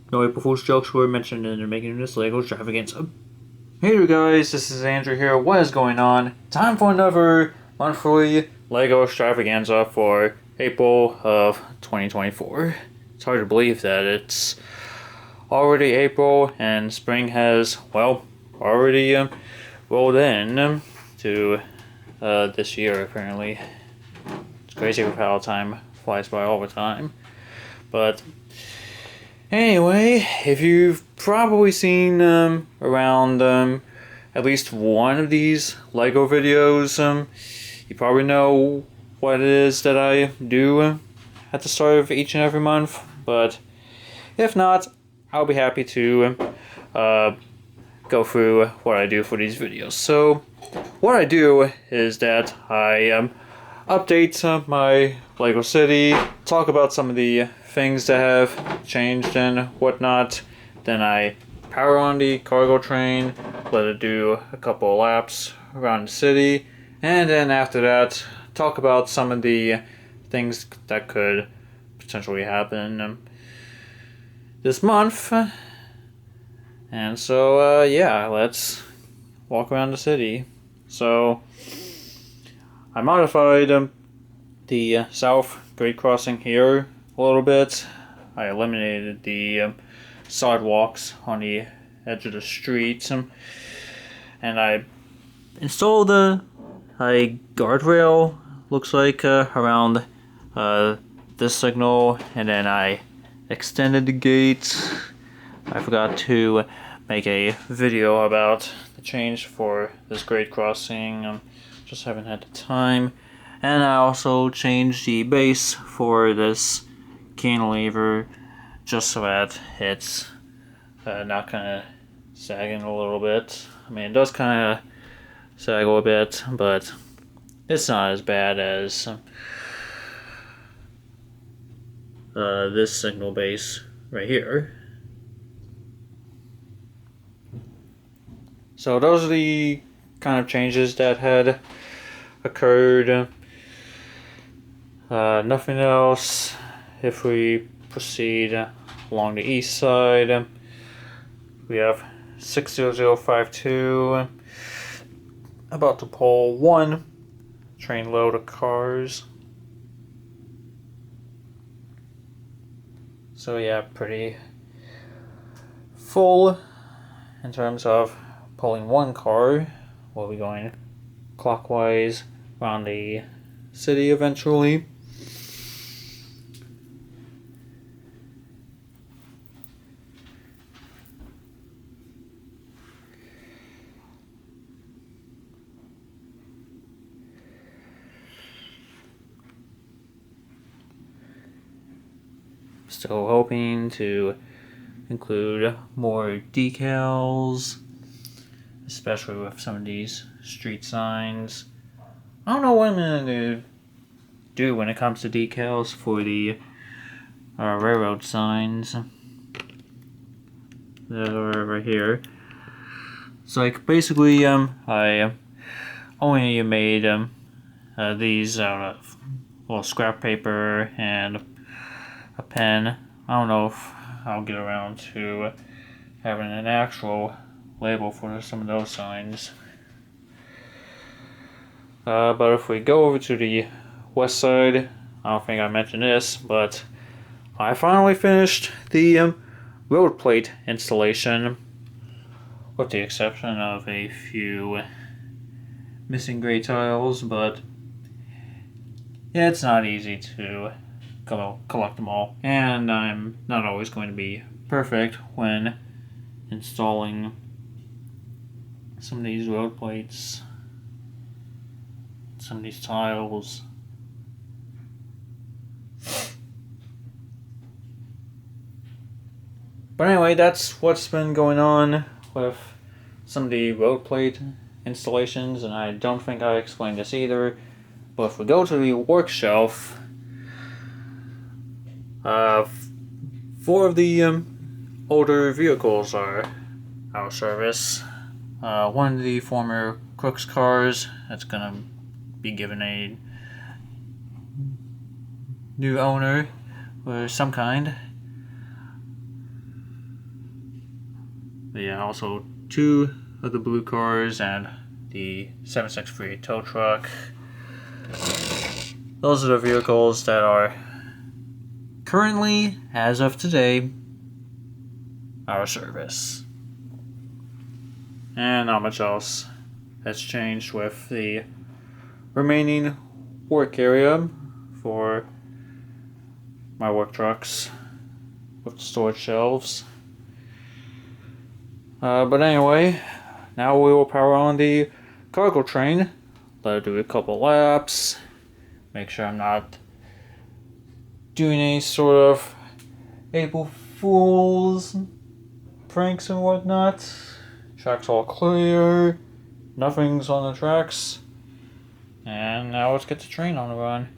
No April Fool's jokes were mentioned in the making of this Lego Extravaganza. Hey there guys, this is Andrew here. What is going on? Time for another monthly Lego Extravaganza for April of 2024. It's hard to believe that it's already April and spring has, well, already rolled in to this year apparently. It's crazy how time flies by all the time. But anyway, if you've probably seen around at least one of these LEGO videos, you probably know what it is that I do at the start of each and every month. But if not, I'll be happy to go through what I do for these videos. So, what I do is that I update my LEGO City, talk about some of the things that have changed and whatnot. Then I power on the cargo train, let it do a couple of laps around the city, and then after that, talk about some of the things that could potentially happen this month. And so, yeah, let's walk around the city. So, I modified the south grade crossing here a little bit. I eliminated the sidewalks on the edge of the streets, and I installed a guardrail, looks like, around this signal, and then I extended the gates. I forgot to make a video about the change for this grade crossing, just haven't had the time. And I also changed the base for this cantilever just so that it's not kind of sagging a little bit. I mean, it does kind of sag a little bit, but it's not as bad as this signal base right here. So those are the kind of changes that had occurred. Nothing else. If we proceed along the east side, we have 60052 about to pull one train load of cars. So yeah, pretty full in terms of pulling one car. We'll be going clockwise around the city eventually. Still hoping to include more decals, especially with some of these street signs. I don't know what I'm gonna do when it comes to decals for the railroad signs that are right here. So like basically I only made these out of little scrap paper and a pen. I don't know if I'll get around to having an actual label for some of those signs. But if we go over to the west side, I don't think I mentioned this, but I finally finished the road plate installation, with the exception of a few missing gray tiles, but yeah, it's not easy to collect them all, and I'm not always going to be perfect when installing some of these road plates, some of these tiles. But anyway, that's what's been going on with some of the road plate installations, and I don't think I explained this either, but if we go to the work shelf, 4 of the older vehicles are out of service. One of the former Crook's cars that's gonna be given a new owner or some kind. But yeah, also 2 of the blue cars and the 763 tow truck. Those are the vehicles that are currently, as of today, our service. And not much else has changed with the remaining work area for my work trucks with the storage shelves. But anyway, now we will power on the cargo train. Let it do a couple laps. Make sure I'm not doing any sort of April Fool's pranks and whatnot. Track's all clear. Nothing's on the tracks. And now let's get the train on the run.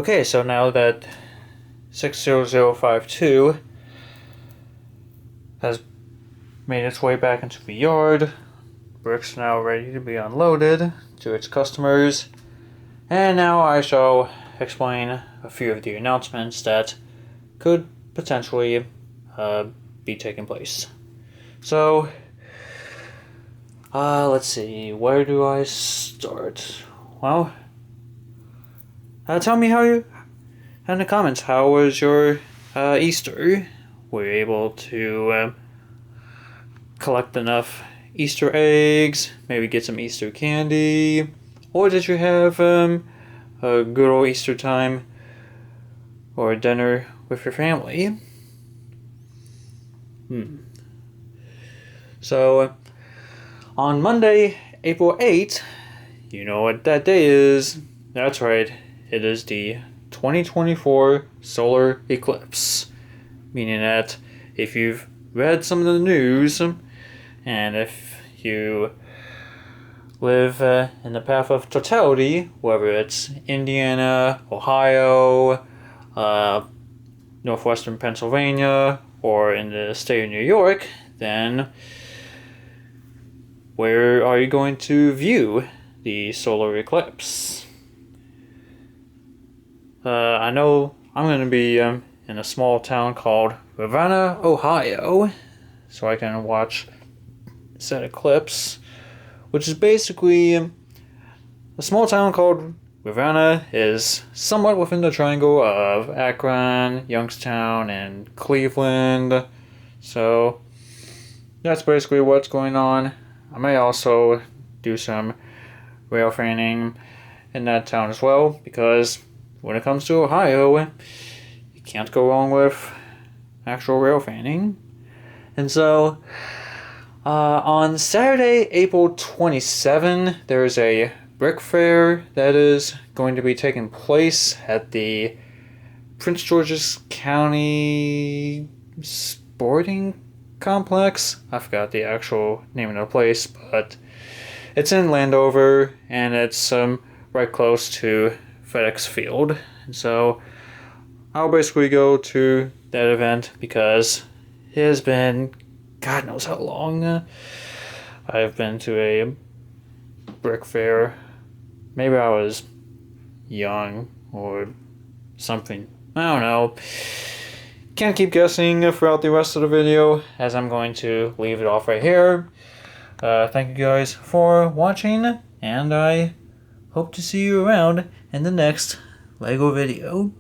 Okay, so now that 60052 has made its way back into the yard, bricks are now ready to be unloaded to its customers, and now I shall explain a few of the announcements that could potentially be taking place. So, let's see, where do I start? Well, tell me in the comments, how was your Easter? Were you able to collect enough Easter eggs, maybe get some Easter candy, or did you have a good old Easter time or dinner with your family? So, on Monday, April 8th, you know what that day is. That's right, it is the 2024 Solar Eclipse. Meaning that if you've read some of the news, and if you live in the path of totality, whether it's Indiana, Ohio, northwestern Pennsylvania, or in the state of New York, then where are you going to view the solar eclipse? I know I'm going to be in a small town called Ravenna, Ohio, so I can watch said eclipse, which is basically a small town called Ravenna is somewhat within the triangle of Akron, Youngstown, and Cleveland. So that's basically what's going on. I may also do some rail fanning in that town as well, because when it comes to Ohio, you can't go wrong with actual rail fanning. And so, on Saturday, April 27, there's a brick fair that is going to be taking place at the Prince George's County Sporting Complex. I forgot the actual name of the place, but it's in Landover, and it's right close to FedEx Field. And so I'll basically go to that event because it has been God knows how long I've been to a brick fair. Maybe I was young or something. I don't know. Can't keep guessing throughout the rest of the video, as I'm going to leave it off right here. Thank you guys for watching, and I hope to see you around in the next LEGO video.